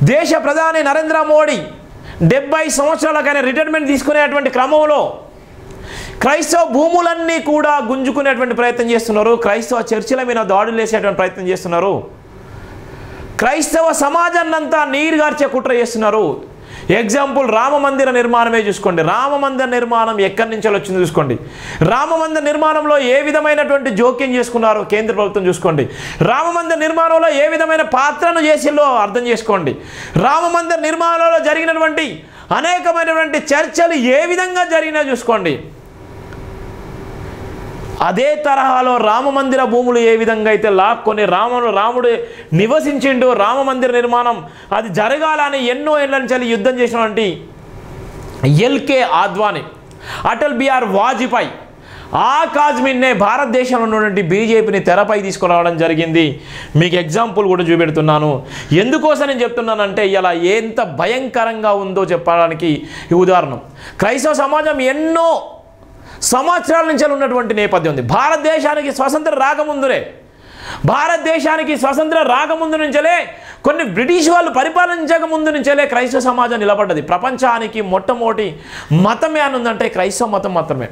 దేశ ప్రధాని నరేంద్ర మోడీ 70 సంవత్సరాలకైనా రిటైర్మెంట్ తీసుకునేటువంటి క్రమంలో క్రైస్తవ భూములన్నీ కూడా గుంజుకునేటువంటి ప్రయత్నం చేస్తున్నారు. క్రైస్తవ చర్చిల మీద దాడులు చేసేటువంటి ప్రయత్నం చేస్తున్నారు. క్రైస్తవ సమాజాన్నంతా నీరుగార్చే కుట్ర చేస్తున్నారు. ఎగ్జాంపుల్ రామ మందిర నిర్మాణమే చూసుకోండి. రామ మందిర నిర్మాణం ఎక్కడి నుంచి వచ్చిందో చూసుకోండి. రామ మందిర నిర్మాణంలో ఏ విధమైనటువంటి జోక్యం చేసుకున్నారో కేంద్ర ప్రభుత్వం చూసుకోండి. రామ మందిర నిర్మాణంలో ఏ విధమైన పాత్రను చేసిందో అర్థం చేసుకోండి. రామ మందిర నిర్మాణంలో జరిగినటువంటి అనేకమైనటువంటి చర్చలు ఏ విధంగా జరిగినా చూసుకోండి. అదే తరహాలో రామ మందిర భూములు ఏ విధంగా అయితే లాక్కొని రాముడు నివసించిండు, రామ మందిర నిర్మాణం అది జరగాలని ఎన్నో ఏళ్ళ నుంచి యుద్ధం చేసినటువంటి ఎల్కే ఆద్వానీ, అటల్ బిహారీ వాజ్పేయి ఆ కాజ్ మీదనే భారతదేశంలో ఉన్నటువంటి బీజేపీని తెరపై తీసుకురావడం జరిగింది. మీకు ఎగ్జాంపుల్ కూడా చూపెడుతున్నాను. ఎందుకోసం నేను చెప్తున్నానంటే ఇలా ఎంత భయంకరంగా ఉందో చెప్పడానికి ఈ ఉదాహరణ. క్రైస్తవ సమాజం ఎన్నో సంవత్సరాల నుంచి ఉన్నటువంటి నేపథ్యం ఉంది. భారతదేశానికి స్వతంత్రం రాకముందు నుంచే కొన్ని బ్రిటిష్ వాళ్ళు పరిపాలించక ముందు నుంచే క్రైస్తవ సమాజం నిలబడ్డది. ప్రపంచానికి మొట్టమొదటి మతమే అని ఉందంటే క్రైస్తవ మతం మాత్రమే.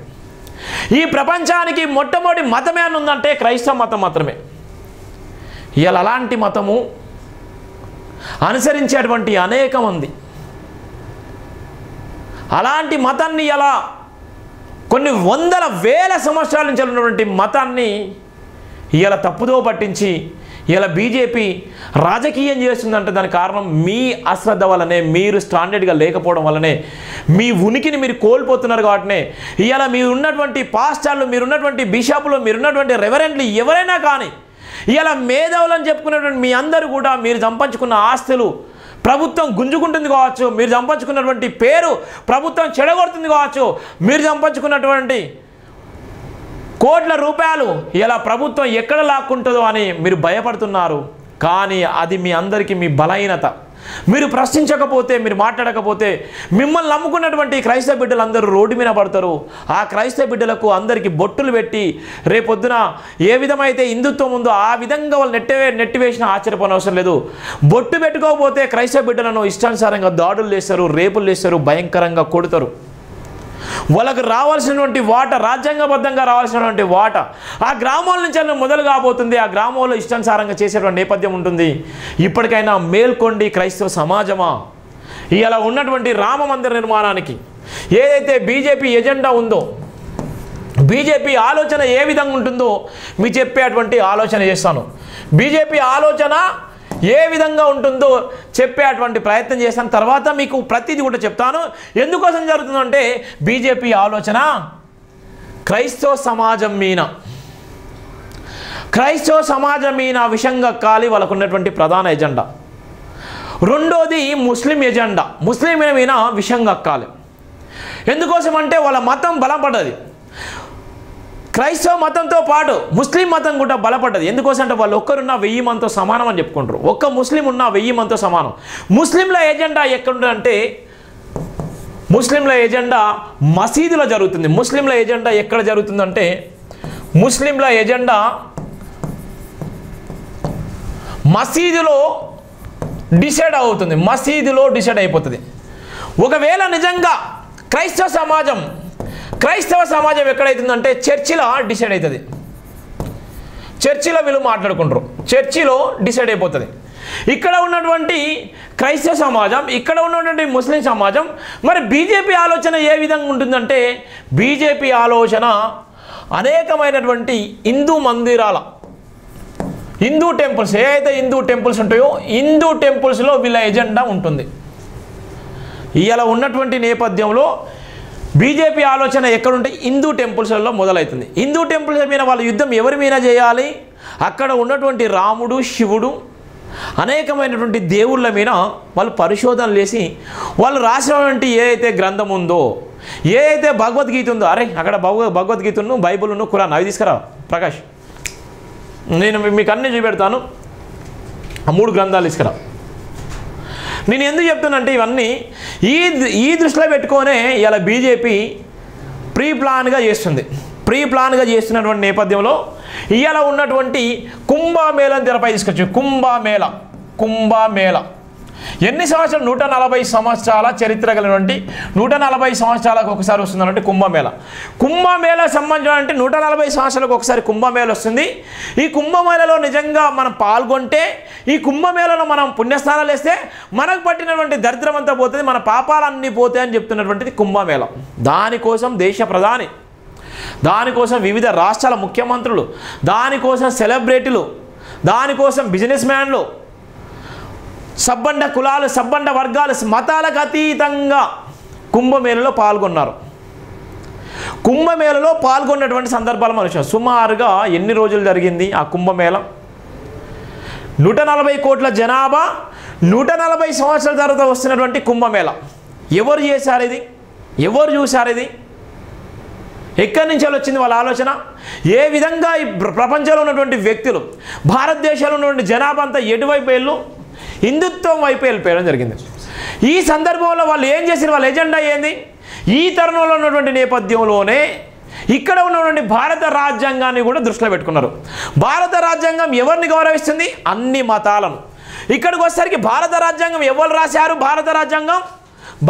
ఈ ప్రపంచానికి మొట్టమొదటి మతమే అని ఉందంటే క్రైస్తవ మతం మాత్రమే. ఇలా అలాంటి మతము అనుసరించేటువంటి అనేక మంది అలాంటి మతాన్ని ఎలా కొన్ని వందల వేల సంవత్సరాల నుంచి ఉన్నటువంటి మతాన్ని ఇలా తప్పుదో పట్టించి ఇలా బీజేపీ రాజకీయం చేస్తుందంటే దానికి కారణం మీ అశ్రద్ధ వల్లనే, మీరు స్టాండర్డ్గా లేకపోవడం వల్లనే, మీ ఉనికిని మీరు కోల్పోతున్నారు. కాబట్టినే ఇలా మీరు ఉన్నటువంటి పాస్టర్లు, మీరున్నటువంటి బిషపులు, మీరున్నటువంటి రెవరెంట్లు ఎవరైనా కానీ ఇలా మేధావులని చెప్పుకున్నటువంటి మీ అందరూ కూడా మీరు సంపాదించుకున్న ఆస్తులు ప్రభుత్వం గుంజుకుంటుంది కావచ్చు, మీరు సంపాదించుకున్నటువంటి పేరు ప్రభుత్వం చెడగొడుతుంది కావచ్చు, మీరు సంపాదించుకున్నటువంటి కోట్ల రూపాయలు ఇలా ప్రభుత్వం ఎక్కడ లాక్కుంటుందో అని మీరు భయపడుతున్నారు. కానీ అది మీ అందరికీ మీ బలహీనత. మీరు ప్రశ్నించకపోతే, మీరు మాట్లాడకపోతే మిమ్మల్ని నమ్ముకున్నటువంటి క్రైస్తవ బిడ్డలు అందరూ రోడ్డు మీద పడతారు. ఆ క్రైస్తవ బిడ్డలకు అందరికీ బొట్టులు పెట్టి రేపొద్దున ఏ విధమైతే హిందుత్వం ఉందో ఆ విధంగా వాళ్ళు నెట్టివేసిన ఆశ్చర్యపోనవసరం లేదు. బొట్టు పెట్టుకోకపోతే క్రైస్తవ బిడ్డలను ఇష్టానుసారంగా దాడులు చేస్తారు, రేపులు చేస్తారు, భయంకరంగా కొడతారు. వాళ్ళకు రావాల్సినటువంటి వాట, రాజ్యాంగబద్ధంగా రావాల్సినటువంటి వాట ఆ గ్రామాల నుంచి మొదలు కాబోతుంది. ఆ గ్రామంలో ఇష్టానుసారంగా చేసేటువంటి నేపథ్యం ఉంటుంది. ఇప్పటికైనా మేల్కొండి క్రైస్తవ సమాజమా. ఇలా ఉన్నటువంటి రామ మందిర నిర్మాణానికి ఏదైతే బీజేపీ ఎజెండా ఉందో, బీజేపీ ఆలోచన ఏ విధంగా ఉంటుందో మీకు చెప్పేటువంటి ఆలోచన చేస్తాను. బీజేపీ ఆలోచన ఏ విధంగా ఉంటుందో చెప్పేటువంటి ప్రయత్నం చేస్తాను. తర్వాత మీకు ప్రతిదీ కూడా చెప్తాను. ఎందుకోసం జరుగుతుందంటే బీజేపీ ఆలోచన క్రైస్తవ సమాజం మీద విషంగా కాలి వాళ్ళకు ఉన్నటువంటి ప్రధాన ఎజెండా. రెండోది ముస్లిం ఎజెండా, ముస్లిం మీద విషంగా కాలి. ఎందుకోసం అంటే వాళ్ళ మతం బలపడ్డది. క్రైస్తవ మతంతో పాటు ముస్లిం మతం కూడా బలపడ్డది. ఎందుకోసం అంటే వాళ్ళు ఒక్కరున్న 1000 మందితో సమానం అని చెప్పుకుంటారు. ఒక్క ముస్లిం ఉన్న 1000 మందితో సమానం. ముస్లింల ఎజెండా ఎక్కడుందంటే ముస్లింల ఎజెండా మసీదులో జరుగుతుంది. ముస్లింల ఎజెండా ఎక్కడ జరుగుతుందంటే ముస్లింల ఎజెండా మసీదులో డిసైడ్ అవుతుంది. మసీదులో డిసైడ్ అయిపోతుంది. ఒకవేళ నిజంగా క్రైస్తవ సమాజం ఎక్కడైతుందంటే చర్చిలో డిసైడ్ అవుతుంది. చర్చిలో వీళ్ళు మాట్లాడుకుంటారు, చర్చిలో డిసైడ్ అయిపోతుంది. ఇక్కడ ఉన్నటువంటి క్రైస్తవ సమాజం, ఇక్కడ ఉన్నటువంటి ముస్లిం సమాజం. మరి బీజేపీ ఆలోచన ఏ విధంగా ఉంటుందంటే బీజేపీ ఆలోచన అనేకమైనటువంటి హిందూ మందిరాల, హిందూ టెంపుల్స్ ఏదైతే హిందూ టెంపుల్స్ ఉంటాయో హిందూ టెంపుల్స్లో వీళ్ళ ఎజెండా ఉంటుంది. ఇలా ఉన్నటువంటి నేపథ్యంలో బీజేపీ ఆలోచన ఎక్కడుంటే హిందూ టెంపుల్స్లలో మొదలవుతుంది. హిందూ టెంపుల్స్ మీద వాళ్ళు యుద్ధం ఎవరి మీద చేయాలి? అక్కడ ఉన్నటువంటి రాముడు, శివుడు, అనేకమైనటువంటి దేవుళ్ళ మీద వాళ్ళు పరిశోధనలు చేసి వాళ్ళు రాసినటువంటి ఏదైతే గ్రంథం ఉందో, ఏదైతే భగవద్గీత ఉందో, అరే అక్కడ భగవద్గీతను, బైబిల్ను, ఖురాన్ అవి తీసుకురా ప్రకాష్, నేను మీకు అన్నీ చూపెడతాను. ఆ 3 గ్రంథాలు తీసుకురా. నేను ఎందుకు చెప్తానంటే ఇవన్నీ ఈ దృష్టిలో పెట్టుకొనే ఇలా బీజేపీ ప్రీ ప్లాన్గా చేస్తున్నటువంటి నేపథ్యంలో ఇవాళ ఉన్నటువంటి కుంభమేళను తెరపై తీసుకొచ్చి కుంభమేళ ఎన్ని సంవత్సరాలు? 140 సంవత్సరాల చరిత్ర కలిగినటువంటి 140 సంవత్సరాలకు ఒకసారి వస్తుందంటే కుంభమేళ. కుంభమేళ సంబంధించిన అంటే 140 సంవత్సరాలకు ఒకసారి కుంభమేళ వస్తుంది. ఈ కుంభమేళలో నిజంగా మనం పాల్గొంటే, ఈ కుంభమేళలో మనం పుణ్యస్నానాలు వేస్తే మనకు పట్టినటువంటి దరిద్రం అంతా పోతుంది, మన పాపాలన్నీ పోతాయని చెప్తున్నటువంటిది కుంభమేళ. దానికోసం దేశ ప్రధాని, దానికోసం వివిధ రాష్ట్రాల ముఖ్యమంత్రులు, దానికోసం సెలబ్రిటీలు, దానికోసం బిజినెస్ మ్యాన్లు, సబ్బండ కులాలు, సబ్బండ వర్గాలు, మతాలకు అతీతంగా కుంభమేళలో పాల్గొన్నారు. కుంభమేళలో పాల్గొన్నటువంటి సందర్భాలు మనం సుమారుగా ఎన్ని రోజులు జరిగింది ఆ కుంభమేళ? 140 కోట్ల జనాభా, 140 సంవత్సరాల తర్వాత వస్తున్నటువంటి కుంభమేళ. ఎవరు చేశారు ఇది? ఎవరు చూశారు ఇది? ఎక్కడి నుంచి వచ్చింది వాళ్ళ ఆలోచన? ఏ విధంగా ఈ ప్రపంచంలో ఉన్నటువంటి వ్యక్తులు, భారతదేశంలో ఉన్నటువంటి జనాభా అంతా ఎటువైపు వెళ్ళు? హిందుత్వం వైపు వెళ్ళిపోయడం జరిగింది. ఈ సందర్భంలో వాళ్ళు ఏం చేశారు? వాళ్ళ ఎజెండా ఏంది? ఈ తరుణంలో ఉన్నటువంటి నేపథ్యంలోనే ఇక్కడ ఉన్నటువంటి భారత రాజ్యాంగాన్ని కూడా దృష్టిలో పెట్టుకున్నారు. భారత రాజ్యాంగం ఎవరిని గౌరవిస్తుంది? అన్ని మతాలను. ఇక్కడికి వచ్చేసరికి భారత రాజ్యాంగం ఎవరు రాశారు? భారత రాజ్యాంగం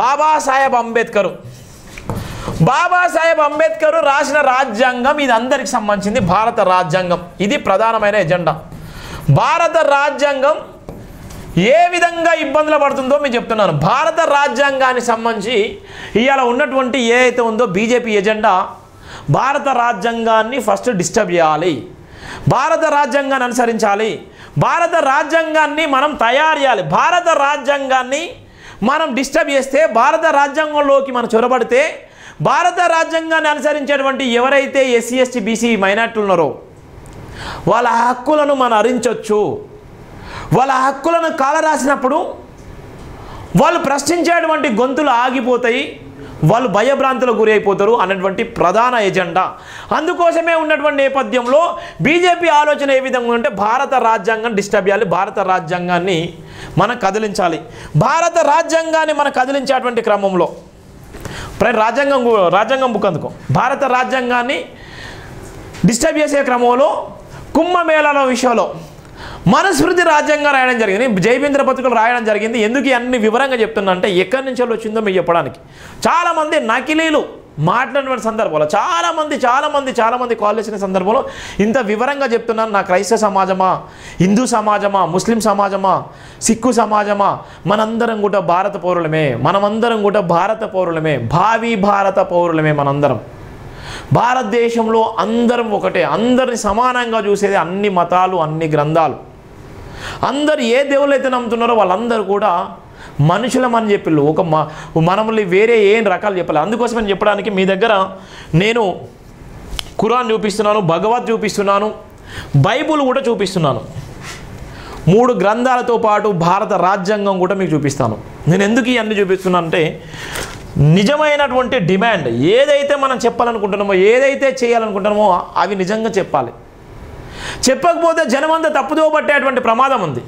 బాబాసాహెబ్ అంబేద్కర్. బాబాసాహెబ్ అంబేద్కర్ రాసిన రాజ్యాంగం ఇది. అందరికి సంబంధించింది భారత రాజ్యాంగం. ఇది ప్రధానమైన ఎజెండా. భారత రాజ్యాంగం ఏ విధంగా ఇబ్బందులు పడుతుందో మీకు చెప్తున్నాను. భారత రాజ్యాంగానికి సంబంధించి ఇవాళ ఉన్నటువంటి ఏదైతే ఉందో బీజేపీ ఎజెండా, భారత రాజ్యాంగాన్ని ఫస్ట్ డిస్టర్బ్ చేయాలి, భారత రాజ్యాంగాన్ని అనుసరించాలి, భారత రాజ్యాంగాన్ని మనం తయారు చేయాలి. భారత రాజ్యాంగాన్ని మనం డిస్టర్బ్ చేస్తే, భారత రాజ్యాంగంలోకి మనం చొరబడితే, భారత రాజ్యాంగాన్ని అనుసరించేటువంటి ఎవరైతే ఎస్సీ ఎస్టీ బీసీ మైనార్టీలు ఉన్నారో వాళ్ళ హక్కులను మనం హరించవచ్చు. వాళ్ళ హక్కులను కాలరాసినప్పుడు వాళ్ళు ప్రశ్నించేటువంటి గొంతులు ఆగిపోతాయి, వాళ్ళు భయభ్రాంతులకు గురి అయిపోతారు అన్నటువంటి ప్రధాన ఎజెండా. అందుకోసమే ఉన్నటువంటి నేపథ్యంలో బీజేపీ ఆలోచన ఏ విధంగా ఉంటే భారత రాజ్యాంగం డిస్టర్బ్ చేయాలి, భారత రాజ్యాంగాన్ని మనం కదిలించాలి. భారత రాజ్యాంగాన్ని మనం కదిలించేటువంటి క్రమంలో రాజ్యాంగం బుక్ అందుకో భారత రాజ్యాంగాన్ని డిస్టర్బ్ చేసే క్రమంలో కుంభమేళాల విషయంలో మనుస్మృతి రాజ్యాంగం రాయడం జరిగింది, జైబేంద్ర పత్రికలు రాయడం జరిగింది. ఎందుకు అన్ని వివరంగా చెప్తున్నా అంటే ఎక్కడి నుంచి వచ్చిందో మీకు చెప్పడానికి. చాలామంది నకిలీలు మాట్లాడిన సందర్భంలో చాలామంది కాల్ చేసిన సందర్భంలో ఇంత వివరంగా చెప్తున్నాను. నా క్రైస్తవ సమాజమా, హిందూ సమాజమా, ముస్లిం సమాజమా, సిక్కు సమాజమా, మనందరం కూడా భారత పౌరులమే, మనమందరం కూడా భారత పౌరులమే, భావి భారత పౌరులమే. మనందరం భారతదేశంలో అందరం ఒకటే, అందరిని సమానంగా చూసేది అన్ని మతాలు, అన్ని గ్రంథాలు. అందరు ఏ దేవుళ్ళు అయితే నమ్ముతున్నారో వాళ్ళందరూ కూడా మనుషులమని చెప్పిళ్ళు. మనల్ని వేరే ఏం రకాలు చెప్పాలి. అందుకోసమని చెప్పడానికి మీ దగ్గర నేను ఖురాన్ చూపిస్తున్నాను, భగవద్ చూపిస్తున్నాను, బైబుల్ కూడా చూపిస్తున్నాను. 3 గ్రంథాలతో పాటు భారత రాజ్యాంగం కూడా మీకు చూపిస్తాను. నేను ఎందుకు ఇవన్నీ చూపిస్తున్నాను అంటే నిజమైనటువంటి డిమాండ్ ఏదైతే మనం చెప్పాలనుకుంటున్నామో, ఏదైతే చేయాలనుకుంటున్నామో అవి నిజంగా చెప్పాలి. చెప్పకపోతే జనమంతా తప్పుదో పట్టేటువంటి ప్రమాదం ఉంది.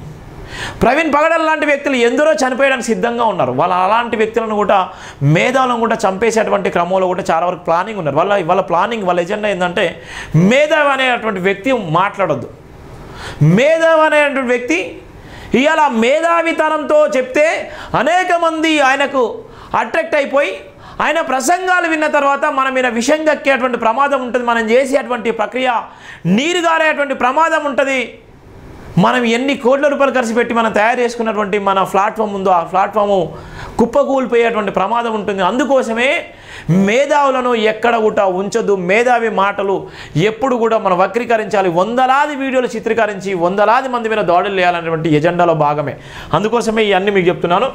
ప్రవీణ్ పగడాల్ లాంటి వ్యక్తులు ఎందరో చనిపోయడానికి సిద్ధంగా ఉన్నారు. అలాంటి వ్యక్తులను కూడా, మేధావులను కూడా చంపేసేటువంటి క్రమంలో కూడా చాలా వరకు ప్లానింగ్ ఉన్నారు. వాళ్ళ ఎజెండా ఏంటంటే మేధావి అనేటువంటి వ్యక్తి మాట్లాడొద్దు. మేధావి అనేటువంటి వ్యక్తి ఇవాళ మేధావితనంతో చెప్తే అనేక మంది ఆయనకు అట్రాక్ట్ అయిపోయి ఆయన ప్రసంగాలు విన్న తర్వాత మన మీద విషం కక్కేటువంటి ప్రమాదం ఉంటుంది. మనం చేసేటువంటి ప్రక్రియ నీరు గారేటువంటి ప్రమాదం ఉంటుంది. మనం ఎన్ని కోట్ల రూపాయలు ఖర్చు పెట్టి మనం తయారు చేసుకున్నటువంటి మన ప్లాట్ఫామ్ ఉందో ఆ ప్లాట్ఫాము కుప్పకూలిపోయేటువంటి ప్రమాదం ఉంటుంది. అందుకోసమే మేధావులను ఎక్కడ కూడా ఉంచొద్దు. మేధావి మాటలు ఎప్పుడు కూడా మనం వక్రీకరించాలి. వందలాది వీడియోలు చిత్రీకరించి వందలాది మంది మీద దాడులు చేయాలనేటువంటి ఎజెండాలో భాగమే. అందుకోసమే ఇవన్నీ మీకు చెప్తున్నాను.